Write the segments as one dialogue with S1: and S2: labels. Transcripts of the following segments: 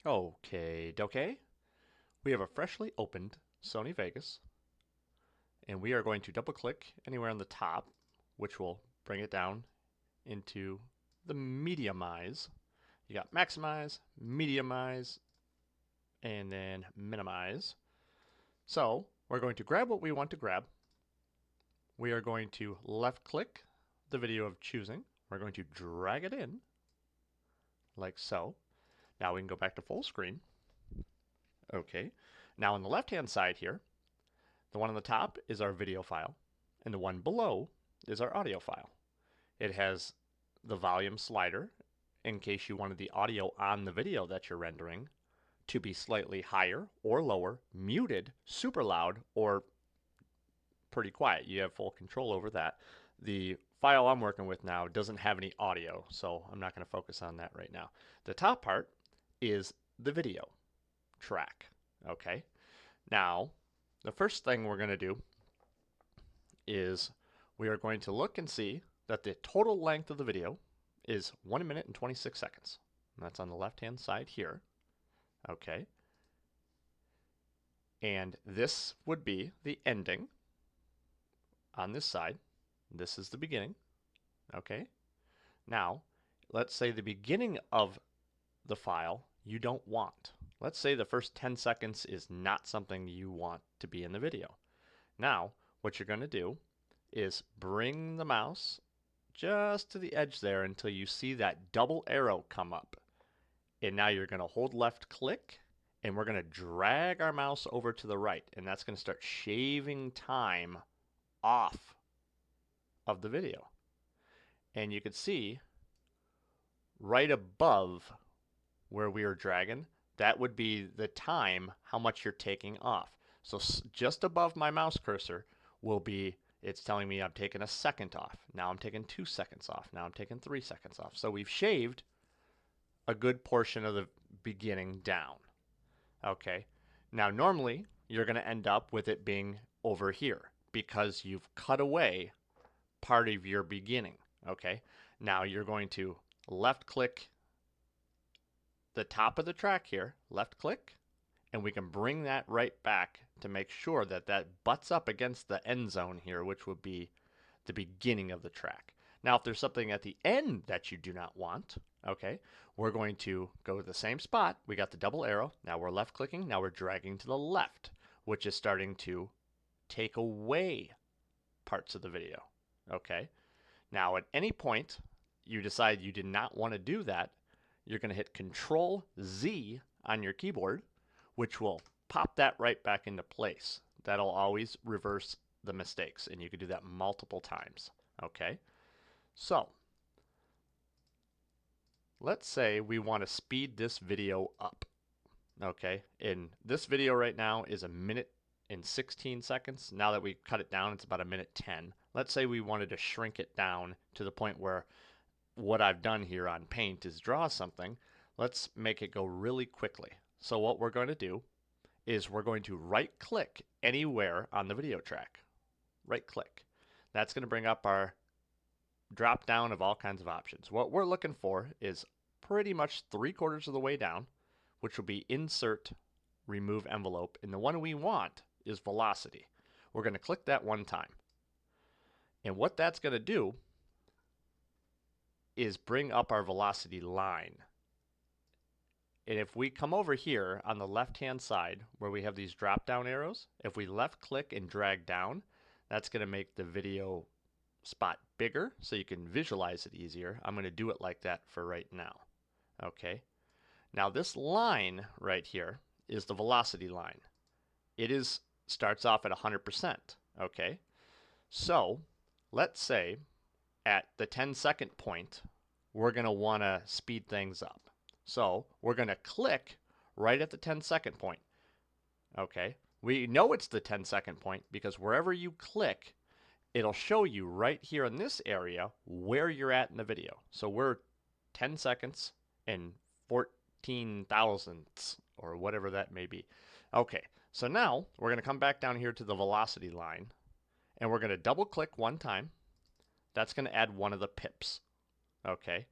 S1: Okay, doke. We have a freshly opened Sony Vegas, and we are going to double click anywhere on the top, which will bring it down into the mediumize. You got maximize, mediumize, and then minimize. So we're going to grab what we want to grab. We are going to left click the video of choosing. We're going to drag it in like so. Now we can go back to full screen. Okay. Now on the left hand side here, the one on the top is our video file, and the one below is our audio file. It has the volume slider in case you wanted the audio on the video that you're rendering to be slightly higher or lower, muted, super loud, or pretty quiet. You have full control over that. The file I'm working with now doesn't have any audio, so I'm not going to focus on that right now. The top part is the video track. Okay. Now, the first thing we're going to do is we are going to look and see that the total length of the video is 1 minute and 26 seconds. And that's on the left-hand side here. Okay. And this would be the ending on this side. This is the beginning. Okay. Now, let's say the beginning of the file you don't want. Let's say the first 10 seconds is not something you want to be in the video. Now, what you're going to do is bring the mouse just to the edge there until you see that double arrow come up. And now you're going to hold left click, and we're going to drag our mouse over to the right, and that's going to start shaving time off of the video. And you can see right above where we are dragging, that would be the time, how much you're taking off. So just above my mouse cursor will be, it's telling me I'm taking a second off. Now I'm taking 2 seconds off. Now I'm taking 3 seconds off. So we've shaved a good portion of the beginning down. Okay. Now normally you're going to end up with it being over here because you've cut away part of your beginning. Okay. Now you're going to left click the top of the track here, left click, and we can bring that right back to make sure that that butts up against the end zone here, which would be the beginning of the track. Now, if there's something at the end that you do not want, okay, we're going to go to the same spot. We got the double arrow. Now we're left clicking. Now we're dragging to the left, which is starting to take away parts of the video. Okay. Now, at any point you decide you did not want to do that, you're going to hit Control Z on your keyboard, which will pop that right back into place. That'll always reverse the mistakes, and you can do that multiple times. Okay, so let's say we want to speed this video up. Okay, and this video right now is 1 minute and 16 seconds. Now that we cut it down, it's about 1 minute 10. Let's say we wanted to shrink it down to the point where what I've done here on Paint is draw something. Let's make it go really quickly. So what we're going to do is we're going to right click anywhere on the video track. Right click. That's going to bring up our drop down of all kinds of options. What we're looking for is pretty much 3/4 of the way down, which will be insert, remove envelope, and the one we want is velocity. We're going to click that one time. And what that's going to do is bring up our velocity line. And if we come over here on the left hand side where we have these drop down arrows, if we left click and drag down, that's going to make the video spot bigger so you can visualize it easier. I'm going to do it like that for right now. Okay. Now this line right here is the velocity line. It starts off at 100%. Okay. So let's say at the 10-second point, we're going to want to speed things up. So we're going to click right at the 10-second point. Okay. We know it's the 10-second point because wherever you click, it'll show you right here in this area where you're at in the video. So we're 10 seconds and 14 thousandths or whatever that may be. Okay. So now we're going to come back down here to the velocity line, and we're going to double click one time. That's going to add one of the pips. Okay.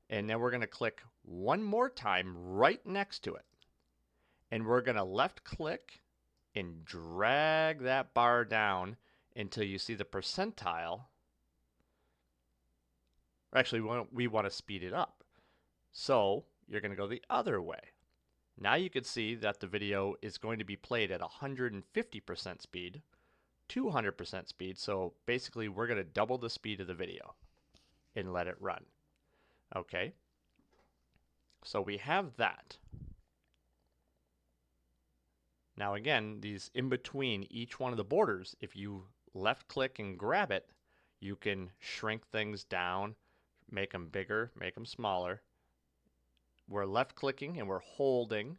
S1: And then we're going to click one more time right next to it. and we're going to left click and drag that bar down until you see the percentile. Actually, we want to speed it up. So you're going to go the other way. Now you can see that the video is going to be played at 150% speed, 200% speed. So basically we're going to double the speed of the video and let it run. Okay. So we have that. Now again, these in between each one of the borders, if you left click and grab it, you can shrink things down, make them bigger, make them smaller. We're left clicking and we're holding,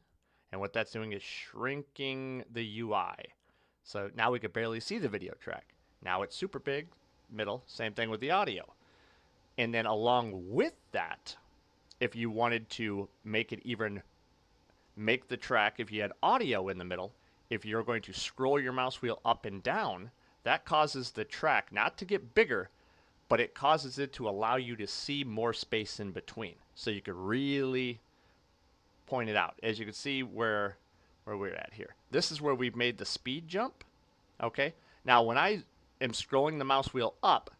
S1: and what that's doing is shrinking the UI. So now we can barely see the video track. Now it's super big, middle, same thing with the audio. And then along with that, if you wanted to make it even make the track, if you had audio in the middle, if you're going to scroll your mouse wheel up and down, that causes the track not to get bigger, but it causes it to allow you to see more space in between. So you could really point it out. As you can see where we're at here. This is where we've made the speed jump. Okay. Now when I am scrolling the mouse wheel up,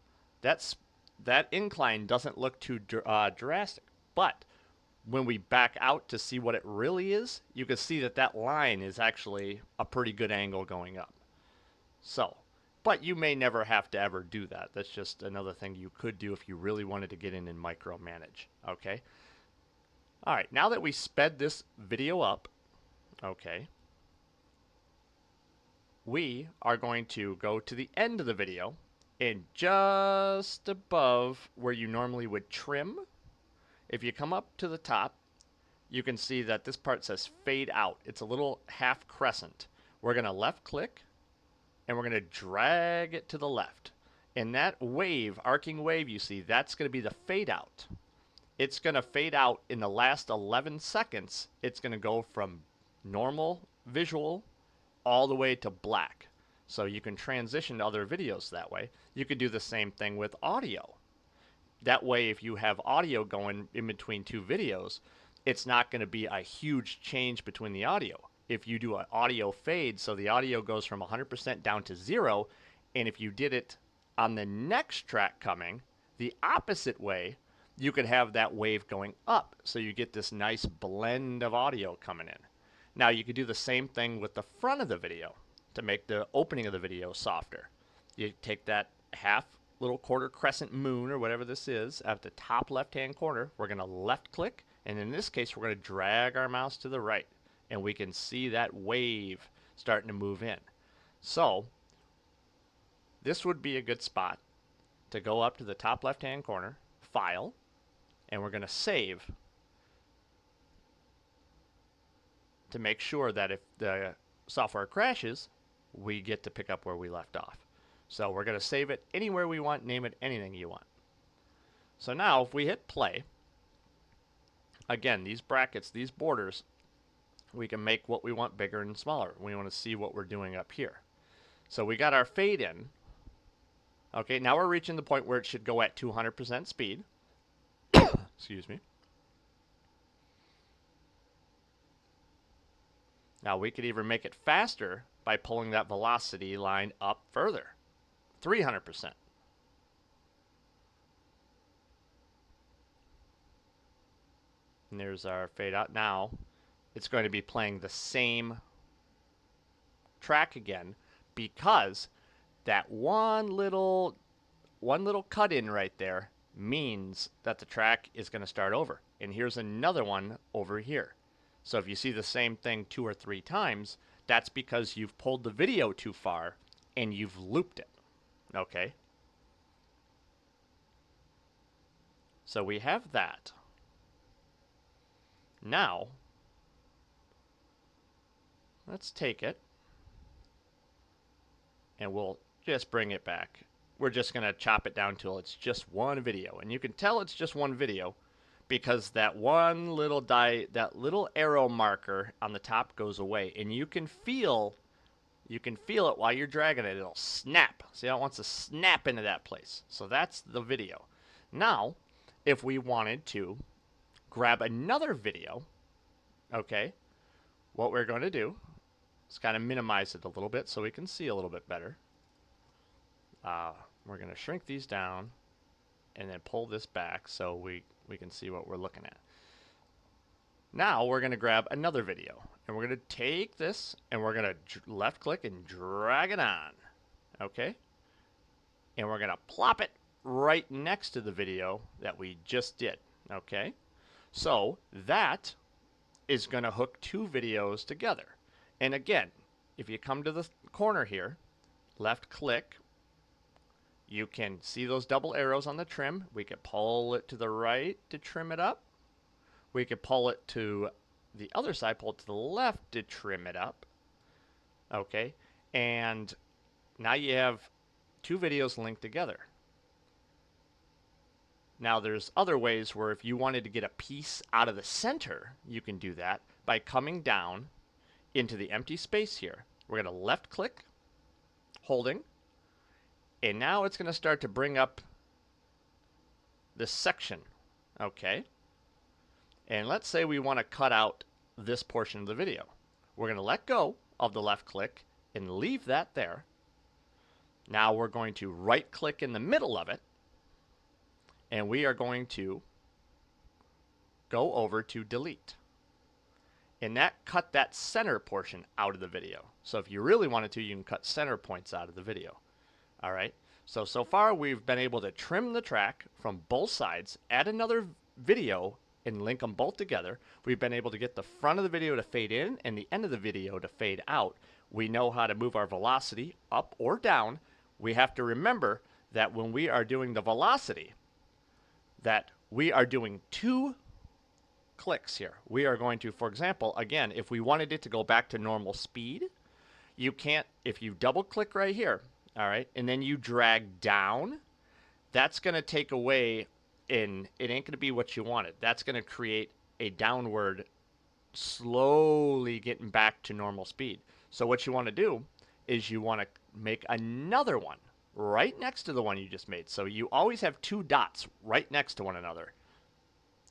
S1: that incline doesn't look too drastic. But when we back out to see what it really is, you can see that that line is actually a pretty good angle going up. So, but you may never have to ever do that. That's just another thing you could do if you really wanted to get in and micromanage. Okay. All right. Now that we sped this video up, okay, we are going to go to the end of the video, and just above where you normally would trim, if you come up to the top, you can see that this part says fade out. It's a little half crescent. We're going to left click and we're going to drag it to the left. And that wave, arcing wave you see, that's going to be the fade out. It's going to fade out in the last 11 seconds. It's going to go from normal visual all the way to black. So you can transition to other videos that way. You could do the same thing with audio. That way, if you have audio going in between two videos, it's not going to be a huge change between the audio. If you do an audio fade, so the audio goes from 100% down to 0, and if you did it on the next track coming, the opposite way, you could have that wave going up. So you get this nice blend of audio coming in. Now, you could do the same thing with the front of the video to make the opening of the video softer. You take that half little quarter crescent moon or whatever this is at the top left hand corner. We're going to left click, and in this case we're going to drag our mouse to the right, and we can see that wave starting to move in. So this would be a good spot to go up to the top left hand corner, file, and we're going to save to make sure that if the software crashes, we get to pick up where we left off. So we're going to save it anywhere we want, name it anything you want. So now if we hit play, again, these brackets, these borders, we can make what we want bigger and smaller. We want to see what we're doing up here. So we got our fade in. Okay, now we're reaching the point where it should go at 200% speed. Excuse me. Now we could even make it faster by pulling that velocity line up further. 300%. And there's our fade out. Now it's going to be playing the same track again, because that one little cut in right there means that the track is going to start over. And here's another one over here. So if you see the same thing 2 or 3 times, that's because you've pulled the video too far and you've looped it. Okay. So we have that. Now, let's take it and we'll just bring it back. We're just going to chop it down till it's just one video. And you can tell it's just one video because that one little that little arrow marker on the top goes away, and you can feel it while you're dragging it. It'll snap. See how it wants to snap into that place. So that's the video. Now, if we wanted to grab another video, okay, what we're going to do is kind of minimize it a little bit so we can see a little bit better. We're going to shrink these down and then pull this back so we can see what we're looking at. Now we're going to grab another video and we're going to take this and we're going to left click and drag it on. Okay? And we're going to plop it right next to the video that we just did. Okay? So that is going to hook two videos together. And again, if you come to the corner here, left click, you can see those double arrows on the trim. We can pull it to the right to trim it up. We could pull it to the other side, pull it to the left to trim it up. Okay, and now you have two videos linked together. Now there's other ways where if you wanted to get a piece out of the center, you can do that by coming down into the empty space here. We're going to left click, holding, and now it's going to start to bring up this section. Okay. And let's say we want to cut out this portion of the video. We're going to let go of the left click and leave that there. Now we're going to right click in the middle of it and we are going to go over to delete. And that cut that center portion out of the video. So if you really wanted to, you can cut center points out of the video. All right. So far we've been able to trim the track from both sides, add another video and link them both together. We've been able to get the front of the video to fade in and the end of the video to fade out. We know how to move our velocity up or down. We have to remember that when we are doing the velocity, that we are doing two clicks here. We are going to, for example, again, if we wanted it to go back to normal speed, you can't, if you double click right here, all right, and then you drag down, that's going to take away, and it ain't going to be what you wanted. That's going to create a downward, slowly getting back to normal speed. So what you want to do is you want to make another one right next to the one you just made. So you always have two dots right next to one another.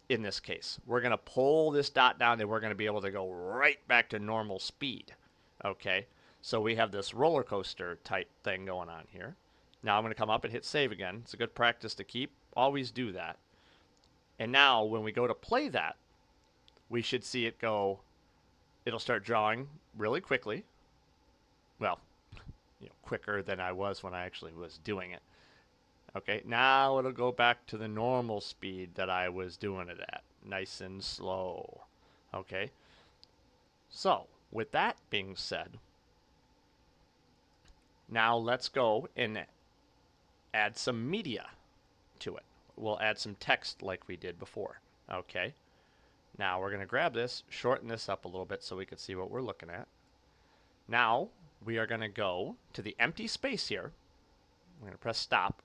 S1: In this case, we're going to pull this dot down and we're going to be able to go right back to normal speed. Okay, so we have this roller coaster type thing going on here. Now I'm going to come up and hit save again. It's a good practice to keep. Always do that. And now when we go to play that, we should see it go, it'll start drawing really quickly. Well, quicker than I was when I actually was doing it. Okay, now it'll go back to the normal speed that I was doing it at. Nice and slow. Okay, so with that being said, now let's go and add some media to it. We'll add some text like we did before. Okay, now we're going to grab this, shorten this up a little bit so we can see what we're looking at. Now we are going to go to the empty space here. I'm going to press stop.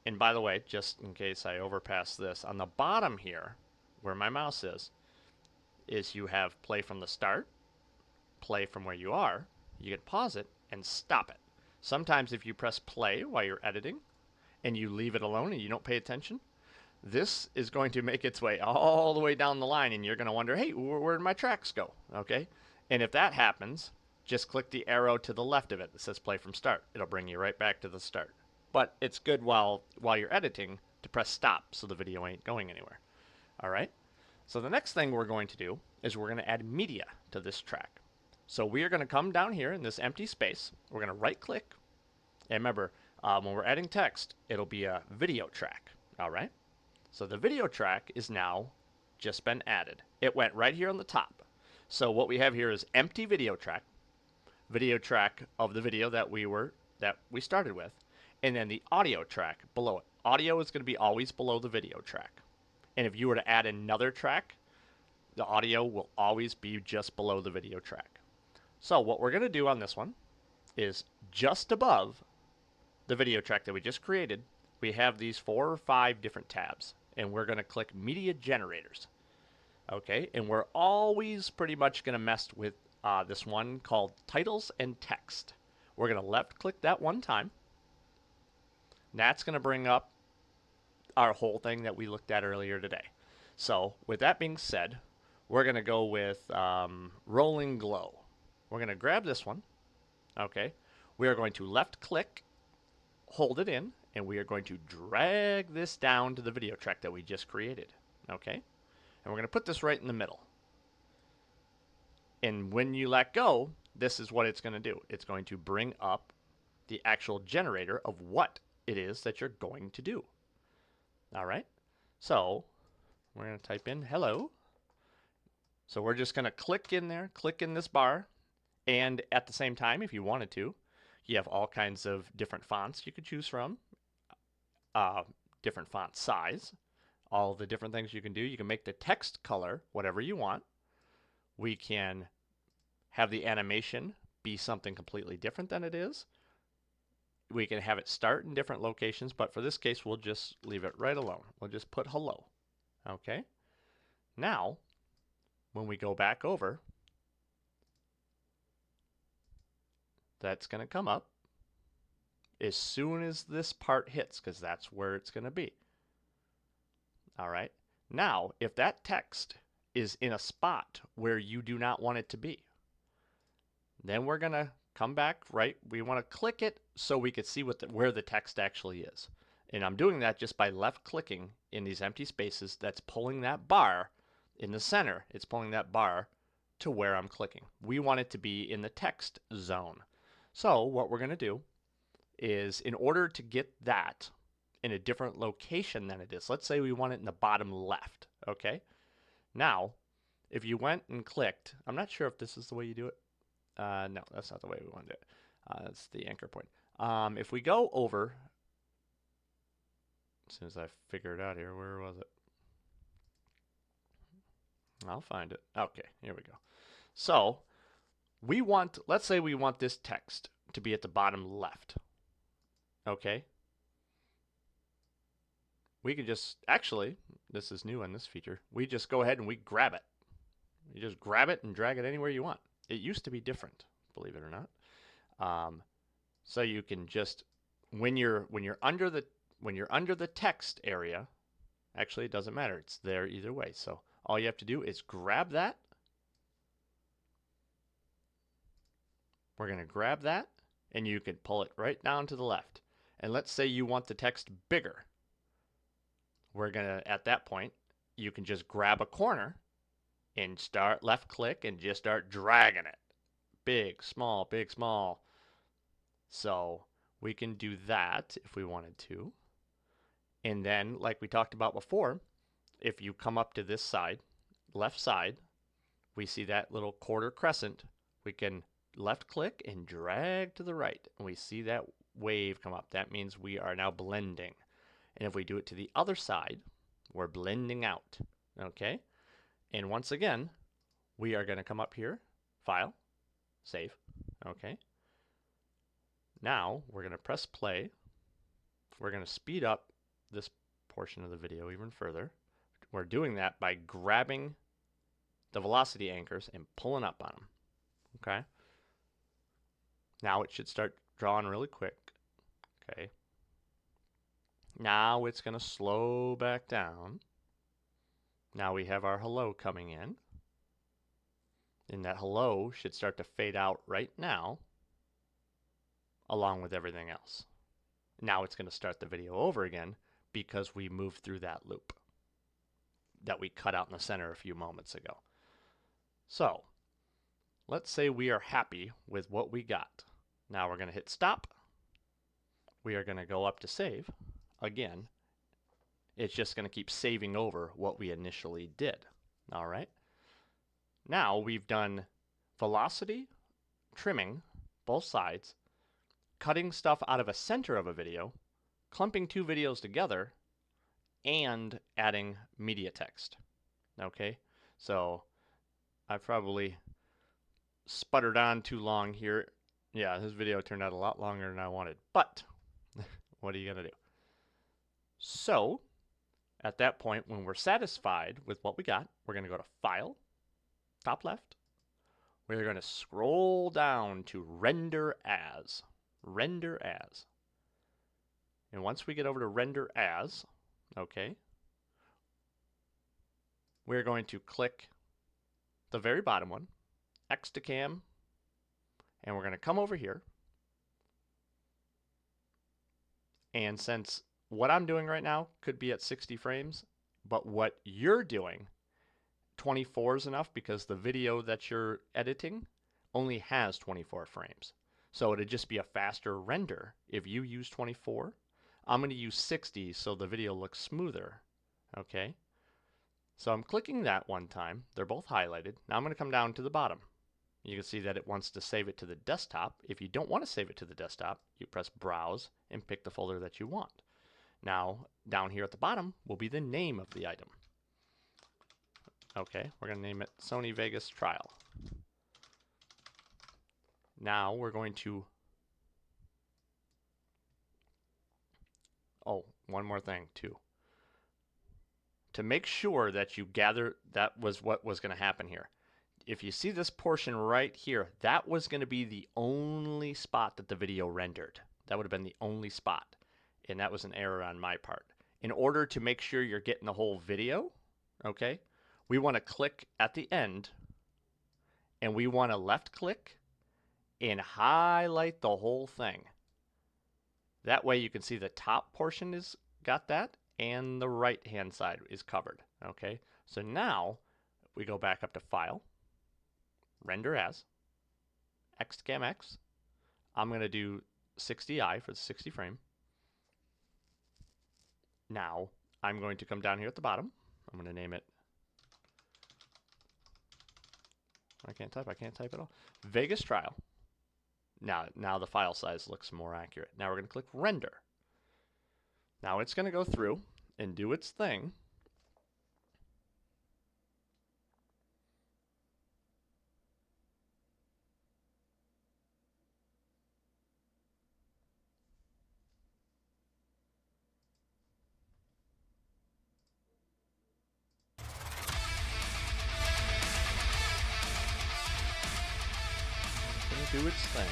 S1: And by the way, just in case I overpass this, on the bottom here, where my mouse is you have play from the start, play from where you are, you can pause it and stop it. Sometimes if you press play while you're editing and you leave it alone and you don't pay attention, this is going to make its way all the way down the line and you're going to wonder, hey, where did my tracks go? Okay, and if that happens, just click the arrow to the left of it that says play from start. It'll bring you right back to the start. But it's good while you're editing to press stop so the video ain't going anywhere. All right, so the next thing we're going to do is we're going to add media to this track. So we are going to come down here in this empty space. We're going to right click. And remember, when we're adding text, it'll be a video track. All right, so the video track is now just been added. It went right here on the top. So what we have here is empty video track of the video that we started with, and then the audio track below it. Audio is going to be always below the video track. And if you were to add another track, the audio will always be just below the video track. So what we're going to do on this one is just above the video track that we just created, we have these 4 or 5 different tabs, and we're going to click media generators. Okay, and we're always pretty much going to mess with this one called titles and text. We're going to left click that one time. That's going to bring up our whole thing that we looked at earlier today. So with that being said, we're going to go with rolling glow. We're going to grab this one. Okay. We are going to left click, hold it in, and we are going to drag this down to the video track that we just created. Okay. And we're going to put this right in the middle. And when you let go, this is what it's going to do. It's going to bring up the actual generator of what it is that you're going to do. All right. So we're going to type in hello. So we're just going to click in there, click in this bar. And at the same time, if you wanted to, you have all kinds of different fonts you could choose from, different font size, all the different things you can do. You can make the text color whatever you want. We can have the animation be something completely different than it is. We can have it start in different locations, but for this case, we'll just leave it right alone. We'll just put hello. Okay. Now, when we go back over, that's going to come up as soon as this part hits, because that's where it's going to be. All right. Now, if that text is in a spot where you do not want it to be, then we're going to come back, right? We want to click it so we could see where the text actually is. And I'm doing that just by left clicking in these empty spaces. That's pulling that bar in the center. It's pulling that bar to where I'm clicking. We want it to be in the text zone. So what we're going to do is, in order to get that in a different location than it is, let's say we want it in the bottom left, okay? Now, if you went and clicked, I'm not sure if this is the way you do it. No, that's not the way we want to do it. That's the anchor point. If we go over, as soon as I figure it out here, where was it? I'll find it. Okay, here we go. So, let's say we want this text to be at the bottom left. Okay? We can just, actually, this is new on this feature, we just go ahead and we grab it. You just grab it and drag it anywhere you want. It used to be different, believe it or not. So you can just, when you're under the text area, actually it doesn't matter. It's there either way. So all you have to do is grab that. We're going to grab that, and you can pull it right down to the left. And let's say you want the text bigger. We're going to, at that point, you can just grab a corner and start left click and just start dragging it. Big, small, big, small. So we can do that if we wanted to. And then, like we talked about before, if you come up to this side, left side, we see that little quarter crescent. We can left click and drag to the right. And we see that wave come up. That means we are now blending. And if we do it to the other side, we're blending out. Okay? And once again, we are going to come up here, File, Save. Okay? Now, we're going to press play. We're going to speed up this portion of the video even further. We're doing that by grabbing the velocity anchors and pulling up on them. Okay? Now it should start drawing really quick. Okay? Now it's going to slow back down. Now we have our hello coming in. And that hello should start to fade out right now, along with everything else. Now it's going to start the video over again because we moved through that loop that we cut out in the center a few moments ago. So, let's say we are happy with what we got. Now we're going to hit stop. We are going to go up to save. Again, it's just going to keep saving over what we initially did. All right. Now we've done velocity, trimming, both sides, cutting stuff out of a center of a video, clumping two videos together, and adding media text. Okay, so I probably sputtered on too long here. Yeah, this video turned out a lot longer than I wanted, but what are you going to do? So, at that point, when we're satisfied with what we got, we're going to go to File, top left. We're going to scroll down to Render As. Render As. And once we get over to Render As, okay, we're going to click the very bottom one, X to cam, and we're going to come over here. And since what I'm doing right now could be at 60 frames, but what you're doing, 24 is enough because the video that you're editing only has 24 frames. So it'd just be a faster render if you use 24. I'm going to use 60 so the video looks smoother. Okay? So I'm clicking that one time. They're both highlighted. Now I'm going to come down to the bottom. You can see that it wants to save it to the desktop. If you don't want to save it to the desktop, you press Browse and pick the folder that you want. Now, down here at the bottom will be the name of the item. Okay, we're going to name it Sony Vegas Trial. Now we're going to... Oh, one more thing too. To make sure that you gather that was what was going to happen here. If you see this portion right here, that was going to be the only spot that the video rendered. That would have been the only spot. And that was an error on my part. In order to make sure you're getting the whole video, okay, we want to click at the end and we want to left click and highlight the whole thing. That way you can see the top portion is got that and the right hand side is covered. Okay, so now we go back up to File, Render As, XCam X. I'm going to do 60i for the 60 frame. Now I'm going to come down here at the bottom. I'm going to name it. I can't type at all. Vegas Trial. Now the file size looks more accurate. Now we're going to click Render. Now it's going to go through and do its thing. It's going to do its thing.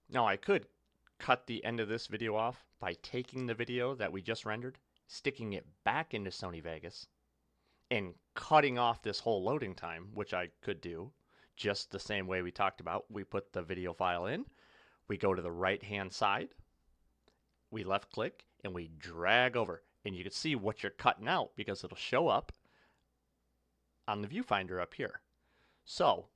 S1: Now I could cut the end of this video off by taking the video that we just rendered, sticking it back into Sony Vegas, and cutting off this whole loading time, which I could do just the same way we talked about. We put the video file in, we go to the right hand side, we left click, and we drag over. And you can see what you're cutting out because it'll show up on the viewfinder up here. So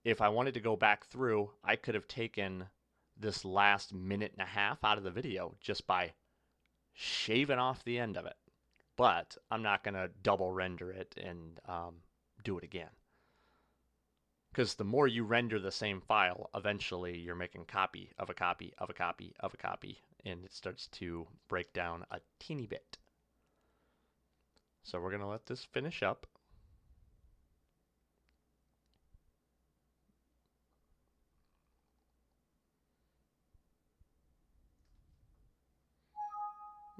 S1: if I wanted to go back through, I could have taken this last minute and a half out of the video just by shaving off the end of it. But I'm not going to double render it and do it again. Because the more you render the same file, eventually you're making copy of a copy of a copy of a copy, and it starts to break down a teeny bit. So we're going to let this finish up.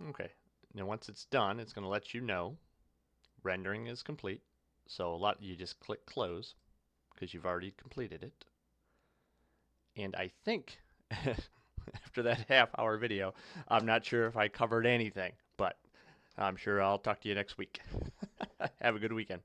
S1: Okay, now once it's done, it's going to let you know rendering is complete. So you just click close because you've already completed it. And I think after that half-hour video, I'm not sure if I covered anything, but I'm sure I'll talk to you next week. Have a good weekend.